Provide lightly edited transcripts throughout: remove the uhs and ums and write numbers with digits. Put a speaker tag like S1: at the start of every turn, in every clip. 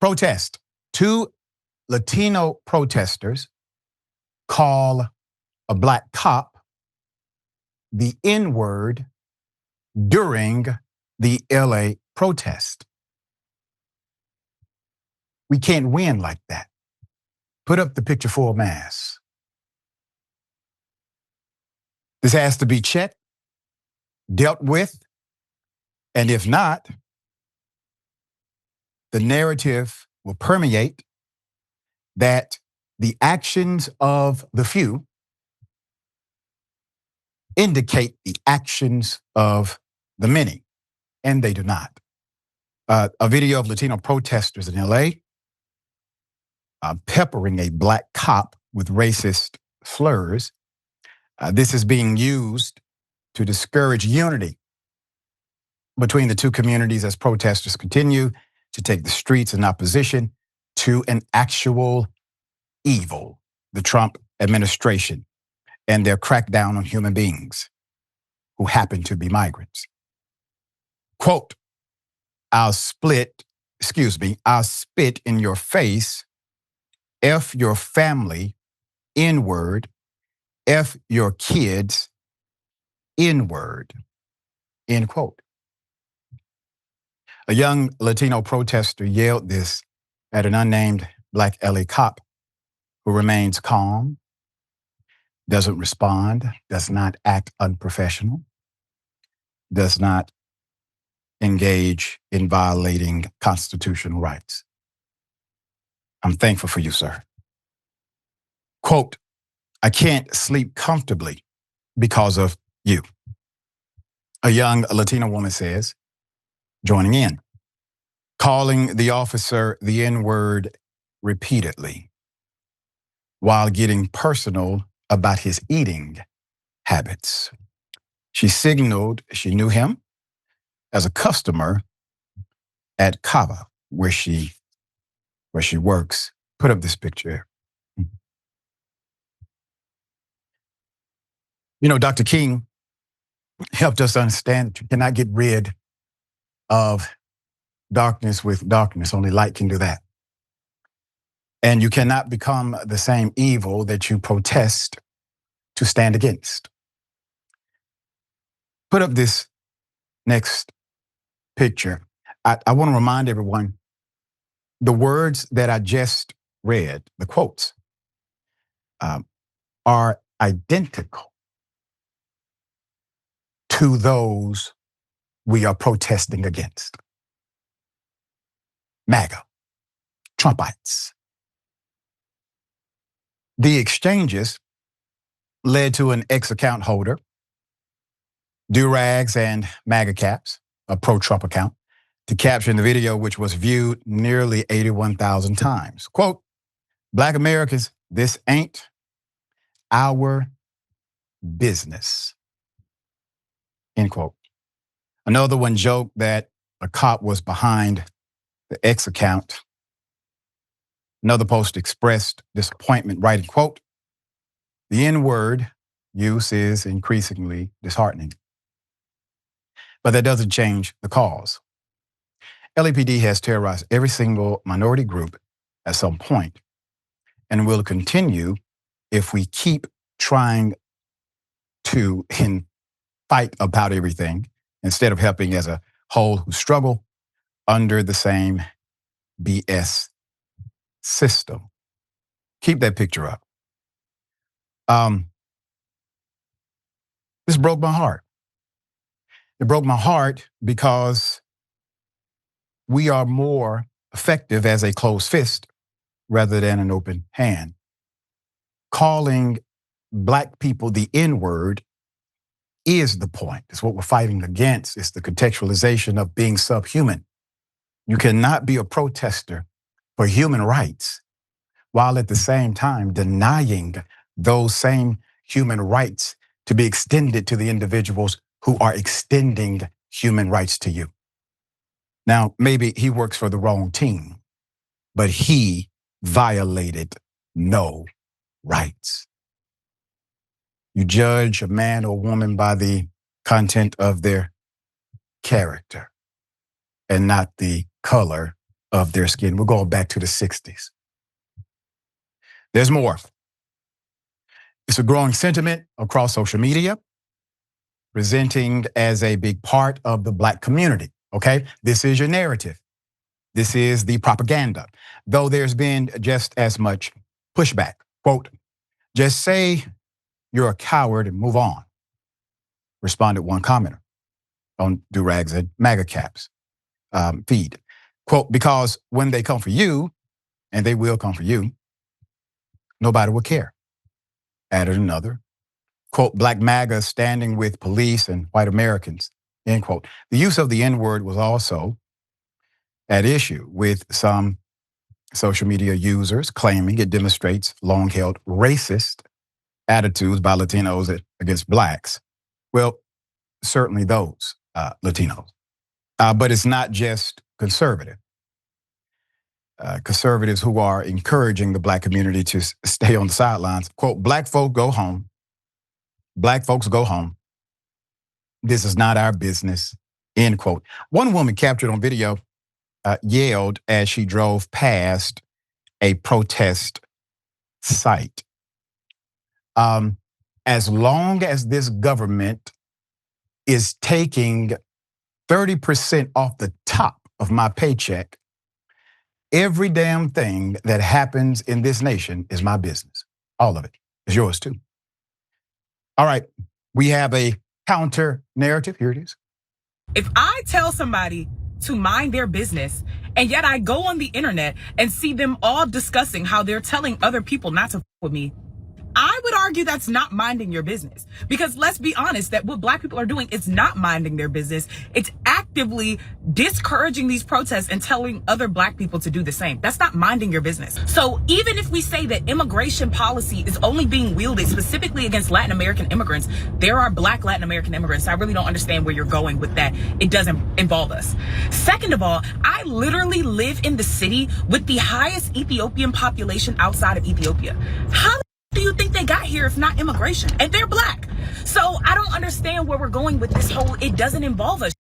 S1: Protest. Two Latino protesters call a black cop the N-word during the LA protest. We can't win like that. Put up the picture full mass. This has to be checked, dealt with, and if not, the narrative will permeate that the actions of the few indicate the actions of the many, and they do not. A video of Latino protesters in LA peppering a black cop with racist slurs. This is being used to discourage unity between the two communities as protesters continue to take the streets in opposition to an actual evil, the Trump administration and their crackdown on human beings who happen to be migrants. Quote, I'll spit in your face, F your family, N-word, F your kids, N-word, end quote. A young Latino protester yelled this at an unnamed black LA cop who remains calm, doesn't respond, does not act unprofessional, does not engage in violating constitutional rights. I'm thankful for you, sir. Quote, I can't sleep comfortably because of you. A young Latina woman says, joining in, calling the officer the N-word repeatedly while getting personal about his eating habits. She signaled she knew him as a customer at Cava, where she works. Put up this picture. You know, Dr. King helped us understand that you cannot get rid of darkness with darkness. Only light can do that. And you cannot become the same evil that you protest to stand against. Put up this next picture. I want to remind everyone, the words that I just read, the quotes, are identical to those we are protesting against. MAGA, Trumpites. The exchanges led to an ex-account holder, do-rags and MAGA caps, a pro-Trump account, to capture in the video, which was viewed nearly 81,000 times. Quote, Black Americans, this ain't our business. End quote. Another one joked that a cop was behind the X account. Another post expressed disappointment, writing, quote, the N-word use is increasingly disheartening. But that doesn't change the cause. LAPD has terrorized every single minority group at some point and will continue if we keep trying to fight about everything instead of helping as a whole who struggle under the same BS system. Keep that picture up. This broke my heart. It broke my heart because we are more effective as a closed fist rather than an open hand. Calling Black people the N-word is the point. It's what we're fighting against. It's the contextualization of being subhuman. You cannot be a protester for human rights while at the same time denying those same human rights to be extended to the individuals who are extending human rights to you. Now, maybe he works for the wrong team, but he violated no rights. You judge a man or woman by the content of their character and not the color of their skin. We're going back to the 60s. There's more. It's a growing sentiment across social media, presenting as a big part of the Black community, okay? This is your narrative. This is the propaganda, though there's been just as much pushback. Quote, just say you're a coward and move on, responded one commenter on Durags and MAGA Caps feed. Quote, because when they come for you, and they will come for you, nobody will care. Added another. Quote, Black MAGA standing with police and white Americans, end quote. The use of the N-word was also at issue, with some social media users claiming it demonstrates long-held racist attitudes by Latinos against Blacks. Well, certainly those Latinos. But it's not just conservative. Conservatives who are encouraging the Black community to stay on the sidelines. Quote, Black folk go home. Black folks go home. This is not our business, end quote. One woman captured on video yelled as she drove past a protest site. As long as this government is taking 30% off the top of my paycheck, every damn thing that happens in this nation is my business. All of it is yours too. All right, we have a counter narrative. Here it is.
S2: If I tell somebody to mind their business, and yet I go on the internet and see them all discussing how they're telling other people not to f with me, I would argue that's not minding your business. Because let's be honest, that what Black people are doing is not minding their business. It's actively discouraging these protests and telling other Black people to do the same. That's not minding your business. So even if we say that immigration policy is only being wielded specifically against Latin American immigrants, there are Black Latin American immigrants. I really don't understand where you're going with that. It doesn't involve us. Second of all, I literally live in the city with the highest Ethiopian population outside of Ethiopia. How do you think they got here if not immigration? And they're Black. So I don't understand where we're going with this whole, it doesn't involve us,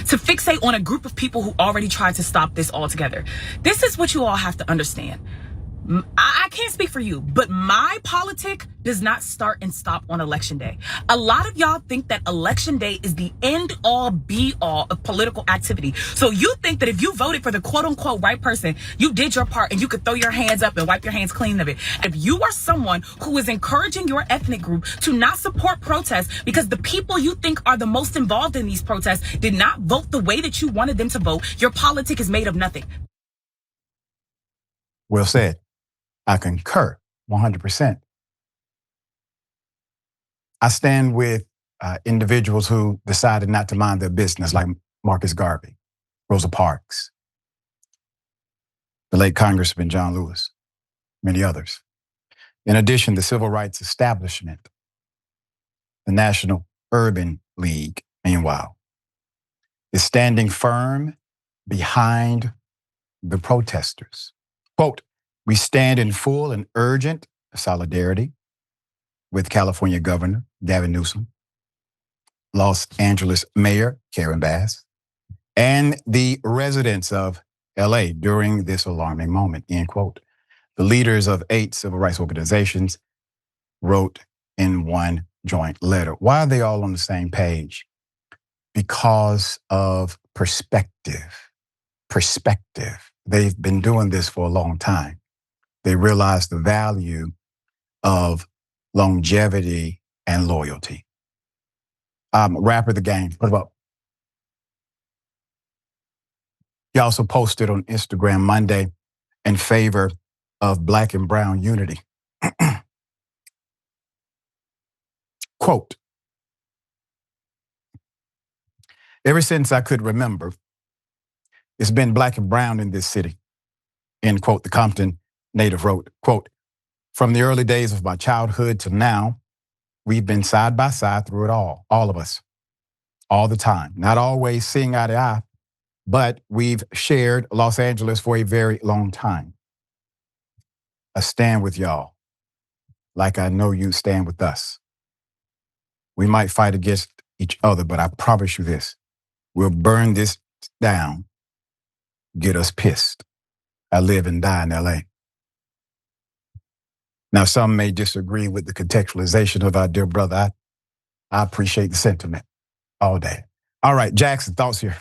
S2: to fixate on a group of people who already tried to stop this altogether. This is what you all have to understand. I can't speak for you, but my politic does not start and stop on election day. A lot of y'all think that election day is the end all be all of political activity. So you think that if you voted for the quote unquote right person, you did your part and you could throw your hands up and wipe your hands clean of it. If you are someone who is encouraging your ethnic group to not support protests because the people you think are the most involved in these protests did not vote the way that you wanted them to vote, your politic is made of nothing.
S1: Well said. I concur 100%. I stand with individuals who decided not to mind their business, like Marcus Garvey, Rosa Parks, the late Congressman John Lewis, many others. In addition, the civil rights establishment, the National Urban League, meanwhile, is standing firm behind the protesters. Quote, we stand in full and urgent solidarity with California Governor Gavin Newsom, Los Angeles Mayor Karen Bass, and the residents of LA during this alarming moment, end quote. The leaders of 8 civil rights organizations wrote in one joint letter. Why are they all on the same page? Because of perspective. Perspective. They've been doing this for a long time. They realize the value of longevity and loyalty. Rapper the Game, what about? He also posted on Instagram Monday in favor of Black and brown unity. Quote, ever since I could remember, it's been Black and brown in this city, end quote. The Compton native wrote, quote, from the early days of my childhood to now, we've been side by side through it all of us, all the time. Not always seeing eye to eye, but we've shared Los Angeles for a very long time. I stand with y'all like I know you stand with us. We might fight against each other, but I promise you this, we'll burn this down get us pissed. I live and die in LA. Now, some may disagree with the contextualization of our dear brother. I appreciate the sentiment all day. All right, Jackson, thoughts here?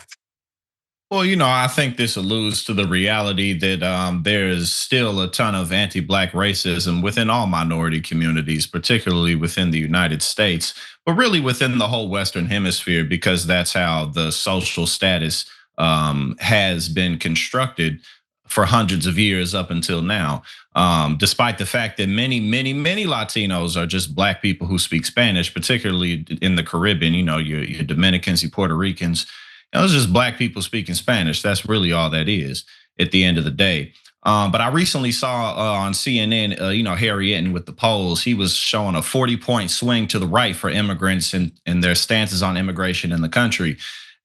S3: Well, I think this alludes to the reality that there is still a ton of anti-Black racism within all minority communities, particularly within the United States, but really within the whole Western Hemisphere, because that's how the social status has been constructed for hundreds of years up until now. Despite the fact that many, many, many Latinos are just Black people who speak Spanish, particularly in the Caribbean, your Dominicans, your Puerto Ricans. It's just Black people speaking Spanish. That's really all that is at the end of the day. But I recently saw on CNN, Harry Eaton with the polls. He was showing a 40-point swing to the right for immigrants and their stances on immigration in the country.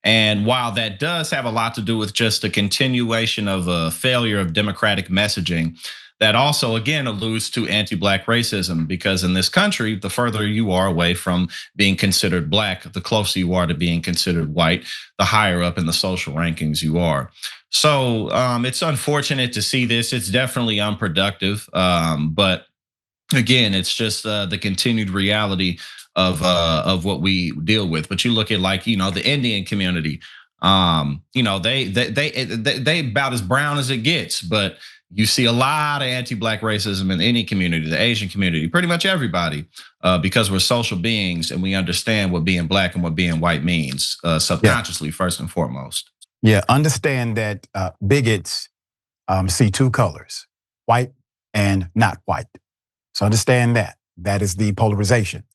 S3: And while that does have a lot to do with just a continuation of a failure of democratic messaging, that also, again, alludes to anti-Black racism, because in this country, the further you are away from being considered Black, the closer you are to being considered white, the higher up in the social rankings you are. So it's unfortunate to see this. It's definitely unproductive, but again, it's just the continued reality of what we deal with. But you look at the Indian community, they about as brown as it gets, but you see a lot of anti-Black racism in any community, the Asian community, pretty much everybody, because we're social beings and we understand what being Black and what being white means subconsciously, first and foremost.
S1: Yeah, understand that bigots see two colors, white and not white. So understand that. That is the polarization.